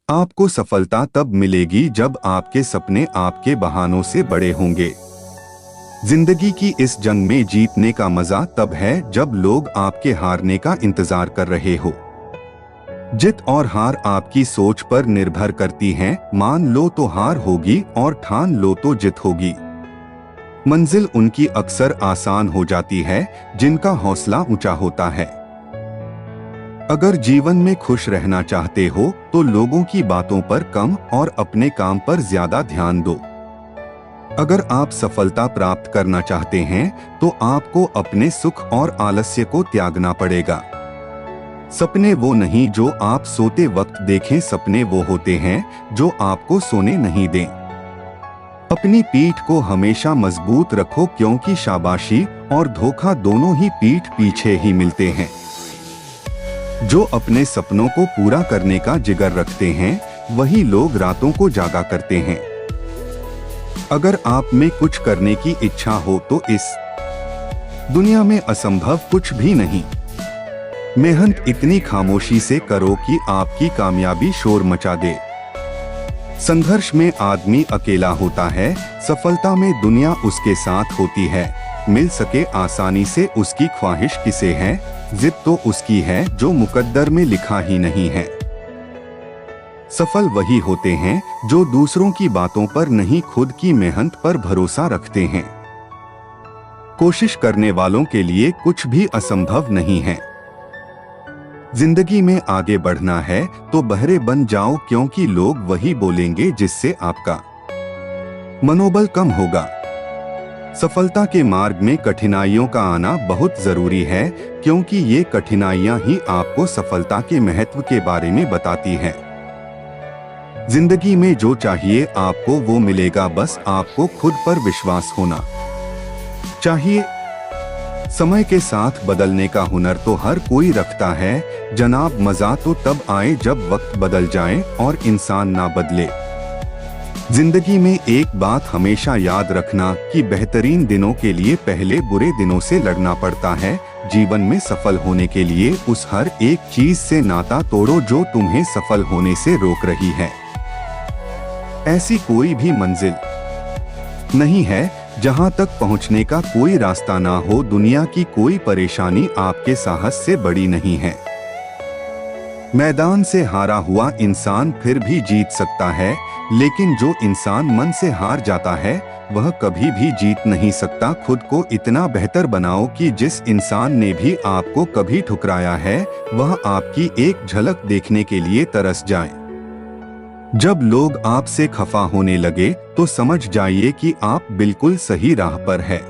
आपको सफलता तब मिलेगी जब आपके सपने आपके बहानों से बड़े होंगे। जिंदगी की इस जंग में जीतने का मजा तब है जब लोग आपके हारने का इंतजार कर रहे हो। जीत और हार आपकी सोच पर निर्भर करती हैं। मान लो तो हार होगी और ठान लो तो जीत होगी। मंजिल उनकी अक्सर आसान हो जाती है जिनका हौसला ऊंचा होता है। अगर जीवन में खुश रहना चाहते हो तो लोगों की बातों पर कम और अपने काम पर ज्यादा ध्यान दो। अगर आप सफलता प्राप्त करना चाहते हैं तो आपको अपने सुख और आलस्य को त्यागना पड़ेगा। सपने वो नहीं जो आप सोते वक्त देखें, सपने वो होते हैं जो आपको सोने नहीं दें। अपनी पीठ को हमेशा मजबूत रखो क्योंकि शाबाशी और धोखा दोनों ही पीठ पीछे ही मिलते हैं। जो अपने सपनों को पूरा करने का जिगर रखते हैं वही लोग रातों को जागा करते हैं। अगर आप में कुछ करने की इच्छा हो तो इस दुनिया में असंभव कुछ भी नहीं। मेहनत इतनी खामोशी से करो कि आपकी कामयाबी शोर मचा दे। संघर्ष में आदमी अकेला होता है, सफलता में दुनिया उसके साथ होती है। मिल सके आसानी से उसकी ख्वाहिश किसे है, जिद तो उसकी है जो मुकद्दर में लिखा ही नहीं है। सफल वही होते हैं जो दूसरों की बातों पर नहीं, खुद की मेहनत पर भरोसा रखते हैं। कोशिश करने वालों के लिए कुछ भी असंभव नहीं है। जिंदगी में आगे बढ़ना है तो बहरे बन जाओ क्योंकि लोग वही बोलेंगे जिससे आपका मनोबल कम होगा। सफलता के मार्ग में कठिनाइयों का आना बहुत जरूरी है क्योंकि ये कठिनाइयां ही आपको सफलता के महत्व के बारे में बताती हैं। जिंदगी में जो चाहिए आपको वो मिलेगा, बस आपको खुद पर विश्वास होना चाहिए। समय के साथ बदलने का हुनर तो हर कोई रखता है जनाब, मजा तो तब आए जब वक्त बदल जाए और इंसान ना बदले। जिंदगी में एक बात हमेशा याद रखना कि बेहतरीन दिनों के लिए पहले बुरे दिनों से लड़ना पड़ता है। जीवन में सफल होने के लिए उस हर एक चीज से नाता तोड़ो जो तुम्हें सफल होने से रोक रही है। ऐसी कोई भी मंजिल नहीं है जहां तक पहुंचने का कोई रास्ता ना हो। दुनिया की कोई परेशानी आपके साहस से बड़ी नहीं है। मैदान से हारा हुआ इंसान फिर भी जीत सकता है, लेकिन जो इंसान मन से हार जाता है वह कभी भी जीत नहीं सकता। खुद को इतना बेहतर बनाओ कि जिस इंसान ने भी आपको कभी ठुकराया है वह आपकी एक झलक देखने के लिए तरस जाए। जब लोग आपसे खफा होने लगे तो समझ जाइए कि आप बिल्कुल सही राह पर है।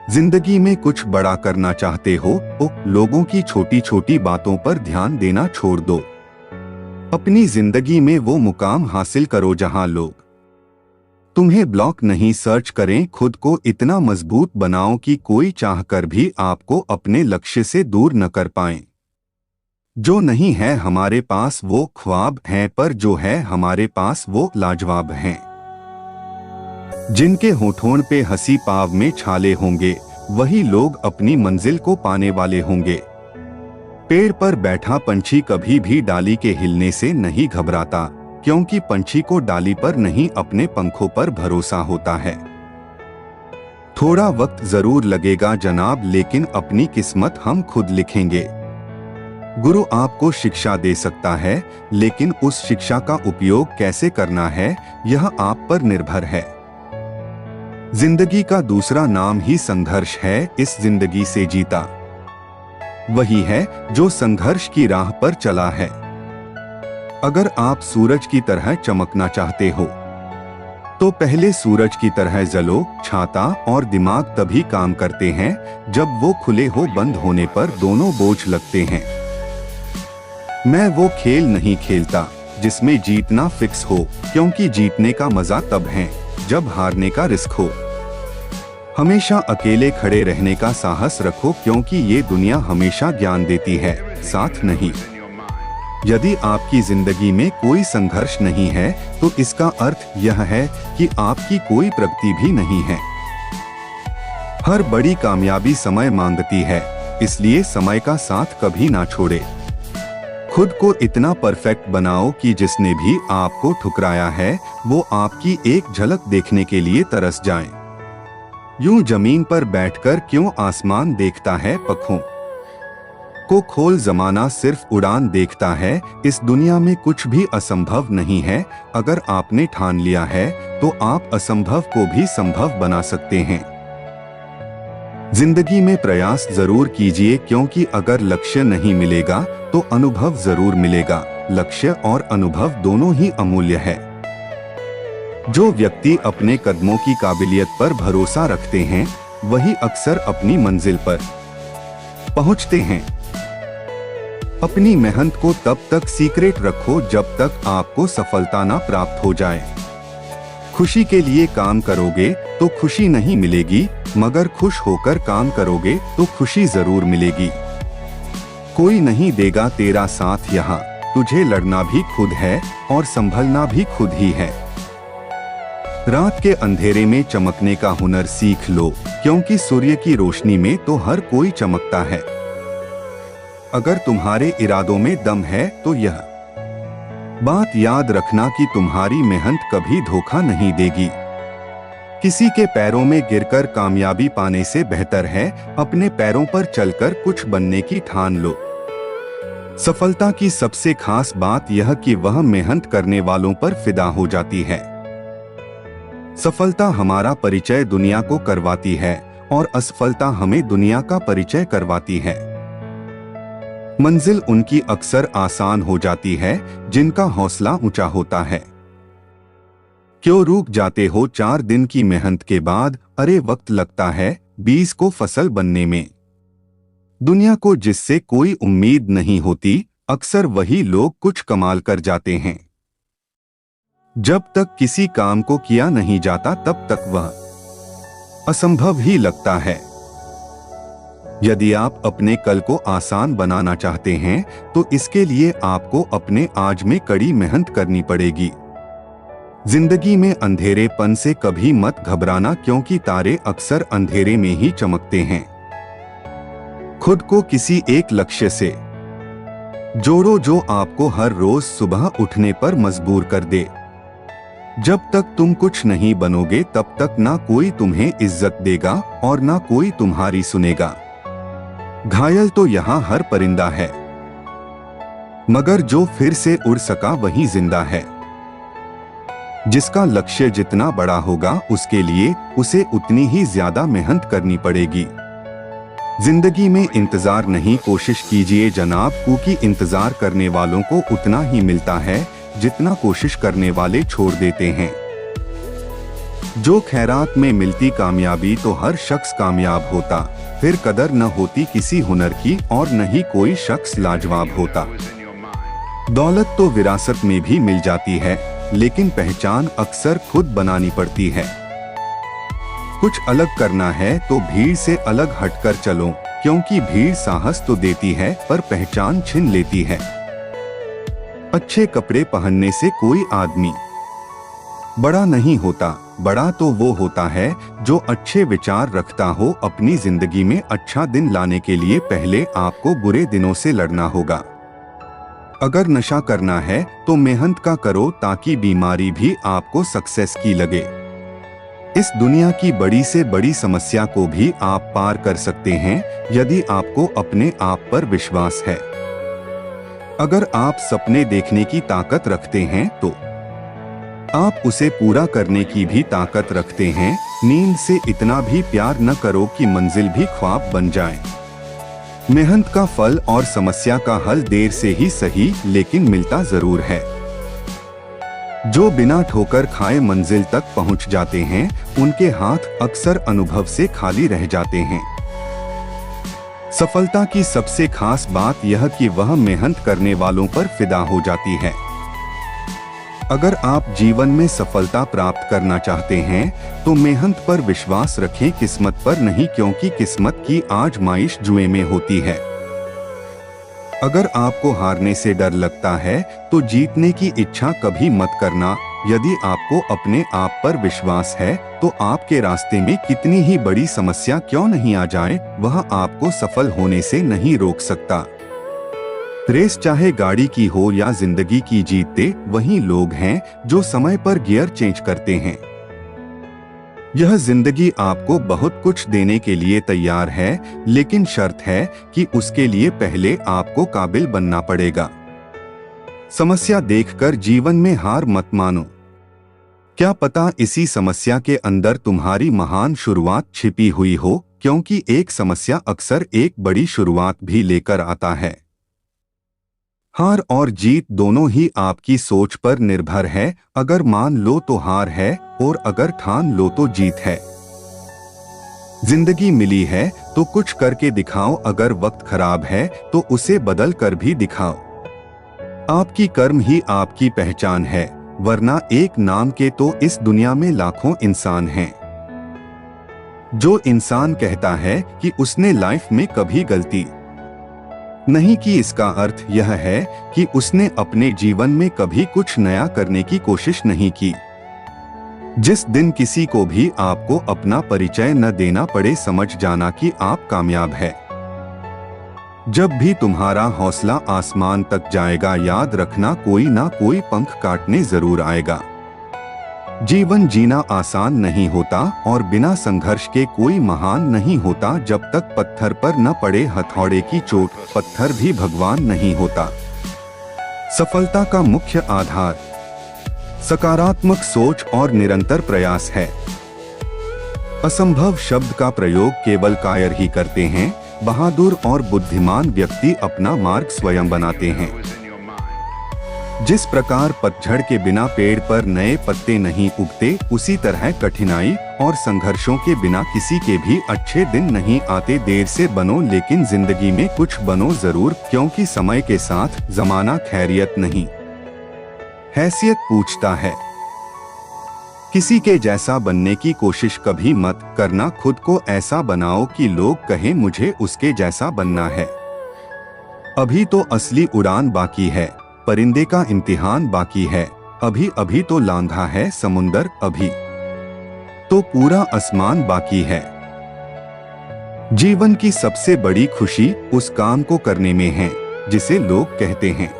जिंदगी में कुछ बड़ा करना चाहते हो तो लोगों की छोटी छोटी बातों पर ध्यान देना छोड़ दो। अपनी जिंदगी में वो मुकाम हासिल करो जहां लोग तुम्हें ब्लॉक नहीं सर्च करें। खुद को इतना मजबूत बनाओ कि कोई चाहकर भी आपको अपने लक्ष्य से दूर न कर पाए। जो नहीं है हमारे पास वो ख्वाब हैं, पर जो है हमारे पास वो लाजवाब हैं। जिनके होठों पे हंसी पाव में छाले होंगे वही लोग अपनी मंजिल को पाने वाले होंगे। पेड़ पर बैठा पंछी कभी भी डाली के हिलने से नहीं घबराता क्योंकि पंछी को डाली पर नहीं अपने पंखों पर भरोसा होता है। थोड़ा वक्त जरूर लगेगा जनाब, लेकिन अपनी किस्मत हम खुद लिखेंगे। गुरु आपको शिक्षा दे सकता है, लेकिन उस शिक्षा का उपयोग कैसे करना है यह आप पर निर्भर है। जिंदगी का दूसरा नाम ही संघर्ष है। इस जिंदगी से जीता वही है जो संघर्ष की राह पर चला है। अगर आप सूरज की तरह चमकना चाहते हो तो पहले सूरज की तरह जलो। छाता और दिमाग तभी काम करते हैं जब वो खुले हो, बंद होने पर दोनों बोझ लगते हैं। मैं वो खेल नहीं खेलता जिसमें जीतना फिक्स हो, क्योंकि जीतने का मजा तब है जब हारने का रिस्क हो। हमेशा अकेले खड़े रहने का साहस रखो क्योंकि ये दुनिया हमेशा ज्ञान देती है, साथ नहीं। यदि आपकी जिंदगी में कोई संघर्ष नहीं है तो इसका अर्थ यह है कि आपकी कोई प्रगति भी नहीं है। हर बड़ी कामयाबी समय मांगती है, इसलिए समय का साथ कभी ना छोड़े। खुद को इतना परफेक्ट बनाओ कि जिसने भी आपको ठुकराया है वो आपकी एक झलक देखने के लिए तरस जाए। यूं जमीन पर बैठकर क्यों आसमान देखता है, पखों को खोल जमाना सिर्फ उड़ान देखता है। इस दुनिया में कुछ भी असंभव नहीं है। अगर आपने ठान लिया है तो आप असंभव को भी संभव बना सकते हैं। जिंदगी में प्रयास जरूर कीजिए, क्योंकि अगर लक्ष्य नहीं मिलेगा तो अनुभव जरूर मिलेगा। लक्ष्य और अनुभव दोनों ही अमूल्य है। जो व्यक्ति अपने कदमों की काबिलियत पर भरोसा रखते हैं वही अक्सर अपनी मंजिल पर पहुंचते हैं। अपनी मेहनत को तब तक सीक्रेट रखो जब तक आपको सफलता ना प्राप्त हो जाए। खुशी के लिए काम करोगे तो खुशी नहीं मिलेगी, मगर खुश होकर काम करोगे तो खुशी जरूर मिलेगी। कोई नहीं देगा तेरा साथ यहाँ, तुझे लड़ना भी खुद है और संभलना भी खुद ही है। रात के अंधेरे में चमकने का हुनर सीख लो, क्योंकि सूर्य की रोशनी में तो हर कोई चमकता है। अगर तुम्हारे इरादों में दम है तो यह बात याद रखना कि तुम्हारी मेहनत कभी धोखा नहीं देगी। किसी के पैरों में गिरकर कामयाबी पाने से बेहतर है अपने पैरों पर चलकर कुछ बनने की ठान लो। सफलता की सबसे खास बात यह कि वह मेहनत करने वालों पर फिदा हो जाती है। सफलता हमारा परिचय दुनिया को करवाती है और असफलता हमें दुनिया का परिचय करवाती है। मंजिल उनकी अक्सर आसान हो जाती है जिनका हौसला ऊंचा होता है। क्यों रुक जाते हो 4 दिन की मेहनत के बाद? अरे वक्त लगता है बीज को फसल बनने में। दुनिया को जिससे कोई उम्मीद नहीं होती, अक्सर वही लोग कुछ कमाल कर जाते हैं। जब तक किसी काम को किया नहीं जाता तब तक वह असंभव ही लगता है। यदि आप अपने कल को आसान बनाना चाहते हैं तो इसके लिए आपको अपने आज में कड़ी मेहनत करनी पड़ेगी। जिंदगी में अंधेरेपन से कभी मत घबराना, क्योंकि तारे अक्सर अंधेरे में ही चमकते हैं। खुद को किसी एक लक्ष्य से जोड़ो जो आपको हर रोज सुबह उठने पर मजबूर कर दे। जब तक तुम कुछ नहीं बनोगे तब तक ना कोई तुम्हें इज्जत देगा और ना कोई तुम्हारी सुनेगा। घायल तो यहाँ हर परिंदा है, मगर जो फिर से उड़ सका वही जिंदा है। जिसका लक्ष्य जितना बड़ा होगा उसके लिए उसे उतनी ही ज्यादा मेहनत करनी पड़ेगी। जिंदगी में इंतजार नहीं, कोशिश कीजिए जनाब, क्योंकि इंतजार करने वालों को उतना ही मिलता है जितना कोशिश करने वाले छोड़ देते हैं। जो खैरात में मिलती कामयाबी तो हर शख्स कामयाब होता, फिर कदर न होती किसी हुनर की और न ही कोई शख्स लाजवाब होता। दौलत तो विरासत में भी मिल जाती है, लेकिन पहचान अक्सर खुद बनानी पड़ती है। कुछ अलग करना है तो भीड़ से अलग हटकर चलो, क्योंकि भीड़ साहस तो देती है पर पहचान छीन लेती है। अच्छे कपड़े पहनने से कोई आदमी बड़ा नहीं होता, बड़ा तो वो होता है जो अच्छे विचार रखता हो। अपनी जिंदगी में अच्छा दिन लाने के लिए पहले आपको बुरे दिनों से लड़ना होगा। अगर नशा करना है तो मेहनत का करो, ताकि बीमारी भी आपको सक्सेस की लगे। इस दुनिया की बड़ी से बड़ी समस्या को भी आप पार कर सकते हैं यदि आपको अपने आप पर विश्वास है। अगर आप सपने देखने की ताकत रखते हैं तो आप उसे पूरा करने की भी ताकत रखते हैं। नींद से इतना भी प्यार न करो कि मंजिल भी ख्वाब बन जाए। मेहनत का फल और समस्या का हल देर से ही सही, लेकिन मिलता जरूर है। जो बिना ठोकर खाए मंजिल तक पहुंच जाते हैं, उनके हाथ अक्सर अनुभव से खाली रह जाते हैं। सफलता की सबसे खास बात यह कि वह मेहनत करने वालों पर फिदा हो जाती है। अगर आप जीवन में सफलता प्राप्त करना चाहते हैं तो मेहनत पर विश्वास रखें, किस्मत पर नहीं, क्योंकि किस्मत की आजमाइश जुए में होती है। अगर आपको हारने से डर लगता है तो जीतने की इच्छा कभी मत करना। यदि आपको अपने आप पर विश्वास है तो आपके रास्ते में कितनी ही बड़ी समस्या क्यों नहीं आ जाए, वह आपको सफल होने से नहीं रोक सकता। रेस चाहे गाड़ी की हो या जिंदगी की, जीतते वही लोग हैं जो समय पर गियर चेंज करते हैं। यह जिंदगी आपको बहुत कुछ देने के लिए तैयार है, लेकिन शर्त है कि उसके लिए पहले आपको काबिल बनना पड़ेगा। समस्या देखकर जीवन में हार मत मानो। क्या पता इसी समस्या के अंदर तुम्हारी महान शुरुआत छिपी हुई हो, क्योंकि एक समस्या अक्सर एक बड़ी शुरुआत भी लेकर आता है। हार और जीत दोनों ही आपकी सोच पर निर्भर है। अगर मान लो तो हार है, और अगर ठान लो तो जीत है। जिंदगी मिली है तो कुछ करके दिखाओ, अगर वक्त खराब है तो उसे बदल कर भी दिखाओ। आपकी कर्म ही आपकी पहचान है, वरना एक नाम के तो इस दुनिया में लाखों इंसान हैं। जो इंसान कहता है कि उसने लाइफ में कभी गलती नहीं की, इसका अर्थ यह है कि उसने अपने जीवन में कभी कुछ नया करने की कोशिश नहीं की। जिस दिन किसी को भी आपको अपना परिचय न देना पड़े, समझ जाना कि आप कामयाब है। जब भी तुम्हारा हौसला आसमान तक जाएगा, याद रखना कोई ना कोई पंख काटने जरूर आएगा। जीवन जीना आसान नहीं होता, और बिना संघर्ष के कोई महान नहीं होता। जब तक पत्थर पर न पड़े हथौड़े की चोट, पत्थर भी भगवान नहीं होता। सफलता का मुख्य आधार सकारात्मक सोच और निरंतर प्रयास है। असंभव शब्द का प्रयोग केवल कायर ही करते हैं। बहादुर और बुद्धिमान व्यक्ति अपना मार्ग स्वयं बनाते हैं। जिस प्रकार पतझड़ के बिना पेड़ पर नए पत्ते नहीं उगते, उसी तरह कठिनाई और संघर्षों के बिना किसी के भी अच्छे दिन नहीं आते। देर से बनो, लेकिन जिंदगी में कुछ बनो जरूर, क्योंकि समय के साथ जमाना खैरियत नहीं, हैसियत पूछता है। किसी के जैसा बनने की कोशिश कभी मत करना। खुद को ऐसा बनाओ कि लोग कहें मुझे उसके जैसा बनना है। अभी तो असली उड़ान बाकी है, परिंदे का इम्तिहान बाकी है। अभी अभी तो लांघा है समुंदर, अभी तो पूरा आसमान बाकी है। जीवन की सबसे बड़ी खुशी उस काम को करने में है जिसे लोग कहते हैं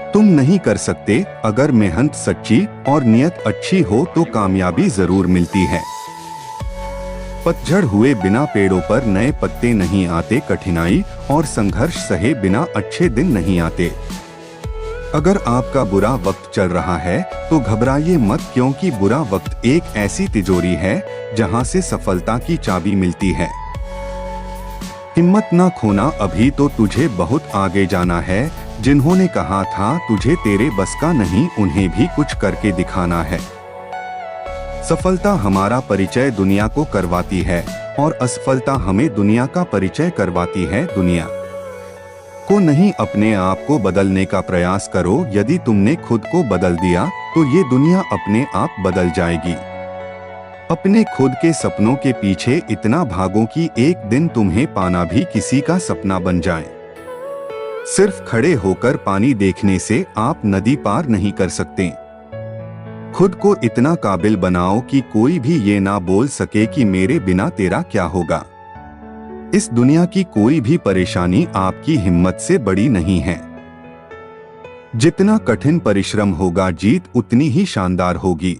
तुम नहीं कर सकते। अगर मेहनत सच्ची और नियत अच्छी हो तो कामयाबी जरूर मिलती है। पतझड़ हुए बिना पेड़ों पर नए पत्ते नहीं आते। कठिनाई और संघर्ष सहे बिना अच्छे दिन नहीं आते। अगर आपका बुरा वक्त चल रहा है तो घबराइए मत, क्योंकि बुरा वक्त एक ऐसी तिजोरी है जहां से सफलता की चाबी मिलती है। हिम्मत ना खोना, अभी तो तुझे बहुत आगे जाना है। जिन्होंने कहा था तुझे तेरे बस का नहीं, उन्हें भी कुछ करके दिखाना है। सफलता हमारा परिचय दुनिया को करवाती है, और असफलता हमें दुनिया का परिचय करवाती है। दुनिया को नहीं, अपने आप को बदलने का प्रयास करो। यदि तुमने खुद को बदल दिया तो ये दुनिया अपने आप बदल जाएगी। अपने खुद के सपनों के पीछे इतना भागो कि एक दिन तुम्हें पाना भी किसी का सपना बन जाए। सिर्फ खड़े होकर पानी देखने से आप नदी पार नहीं कर सकते। खुद को इतना काबिल बनाओ कि कोई भी ये ना बोल सके कि मेरे बिना तेरा क्या होगा। इस दुनिया की कोई भी परेशानी आपकी हिम्मत से बड़ी नहीं है। जितना कठिन परिश्रम होगा, जीत उतनी ही शानदार होगी।